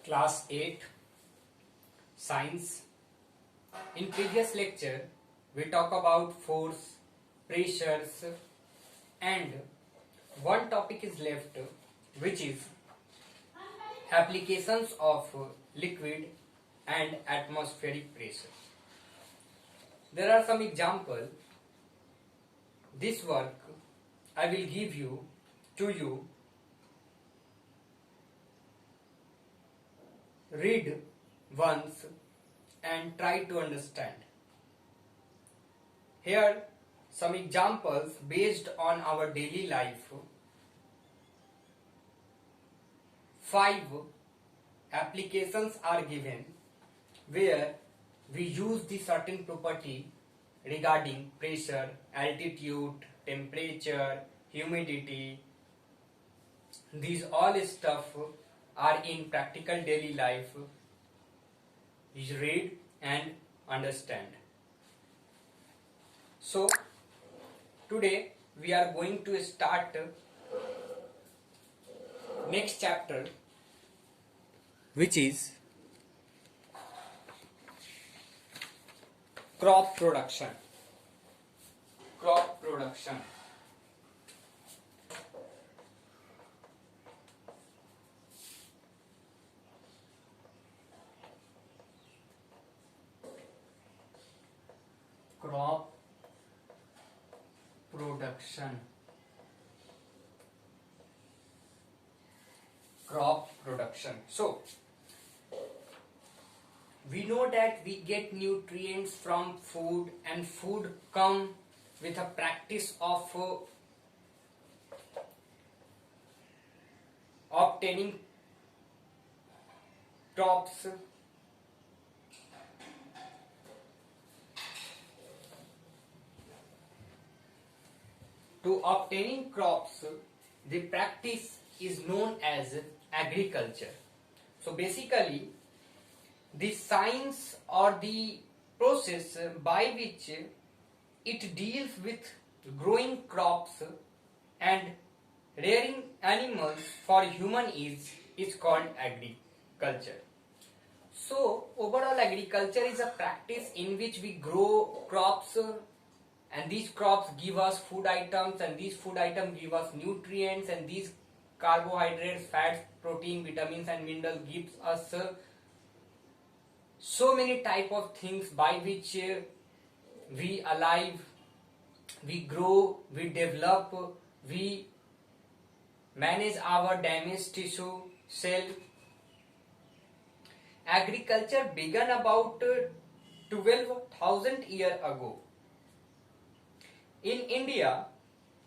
Class 8 Science. In previous lecture we talk about force, pressures, and one topic is left, which is applications of liquid and atmospheric pressure. There are some examples. This work I will give to you. Read once and try to understand. Here some examples based on our daily life. 5 applications are given where we use the certain property regarding pressure, altitude, temperature, humidity. These all stuff are in practical daily life. You read and understand. So today we are going to start next chapter, which is crop production. Crop production. Crop production. Crop production. So we know that we get nutrients from food, and food come with a practice of obtaining crops. To obtaining crops, the practice is known as agriculture. So basically, the science or the process by which it deals with growing crops and rearing animals for human use is called agriculture. So overall, agriculture is a practice in which we grow crops, and these crops give us food items, and these food items give us nutrients, and these carbohydrates, fats, protein, vitamins and minerals gives us so many type of things by which we alive, we grow, we develop, we manage our damaged tissue, cell. Agriculture began about 12,000 years ago. In India,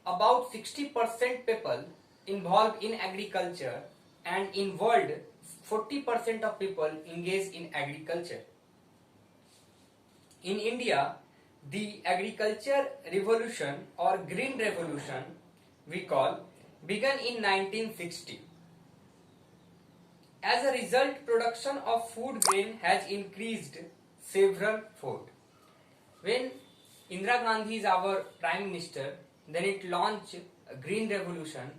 about 60% people involved in agriculture, and in world 40% of people engage in agriculture. In India, the agriculture revolution or green revolution we call began in 1960. As a result, production of food grain has increased several fold. When Indira Gandhi is our Prime Minister, then it launched a green revolution,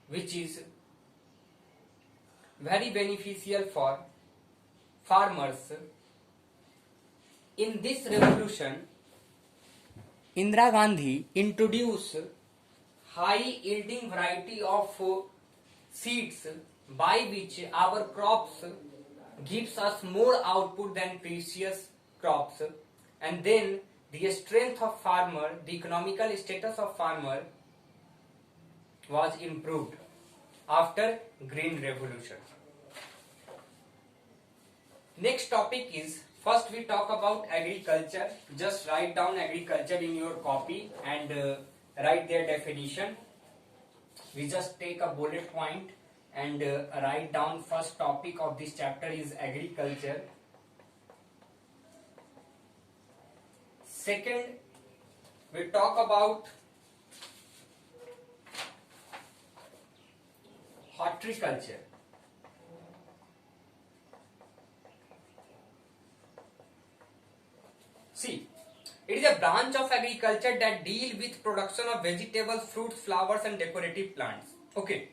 which is very beneficial for farmers. In this revolution, Indira Gandhi introduced high yielding variety of seeds by which our crops gives us more output than previous crops, and then the strength of farmer, the economical status of farmer was improved after green revolution. Next topic is, first we talk about agriculture. Just write down agriculture in your copy and write their definition. We just take a bullet point and write down first topic of this chapter is agriculture. Second, we talk about horticulture. See, it is a branch of agriculture that deal with production of vegetables, fruits, flowers and decorative plants. Okay.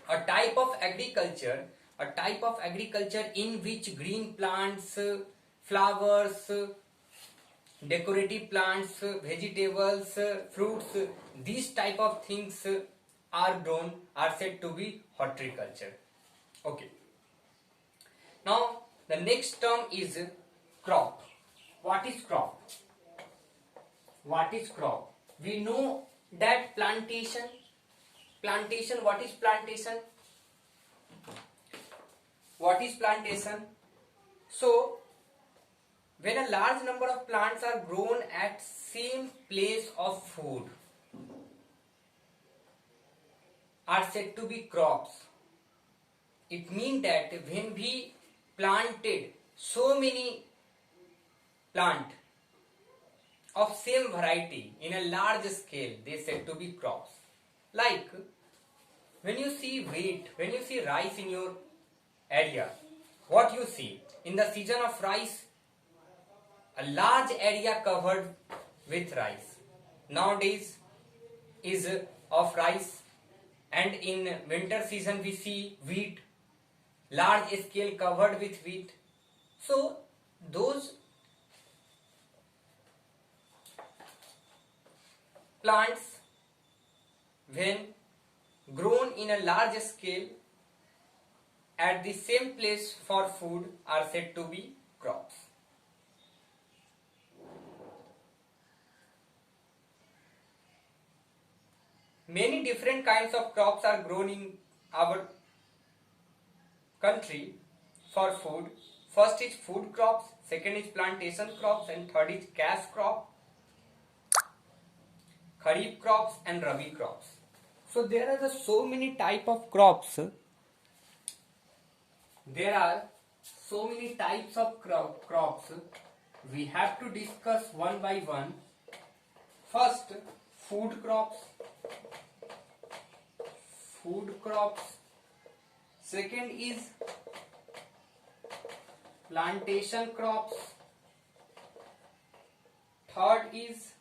A type of agriculture a type of agriculture in which green plants, flowers, decorative plants, vegetables, fruits, these type of things are grown, are said to be horticulture. Okay. Now the next term is crop. What is crop? What is crop? We know that plantation. Plantation, what is plantation? What is plantation? So, when a large number of plants are grown at same place of food, are said to be crops. It means that when we planted so many plant of same variety in a large scale, they said to be crops. Like when you see wheat, when you see rice in your area, what you see? In the season of rice, a large area covered with rice. Nowadays is of rice, and in winter season we see wheat, large scale covered with wheat. So those plants, when grown in a large scale at the same place for food, are said to be crops. Many different kinds of crops are grown in our country for food. First is food crops, second is plantation crops, and third is cash crop, kharif crops and rabi crops. So there are so many type of crops. There are so many types of crops. We have to discuss one by one. First, food crops. Food crops. Second is plantation crops. Third is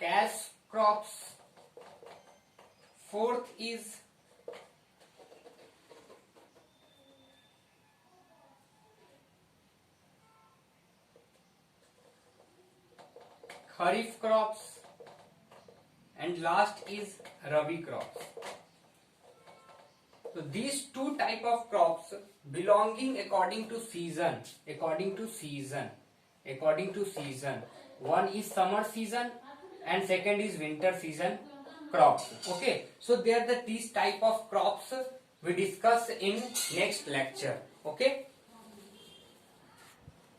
cash crops. Fourth is kharif crops, and last is rabi crops. So these two type of crops belonging according to season. One is summer season and second is winter season crops. Okay, so they are these type of crops we discuss in next lecture. Okay.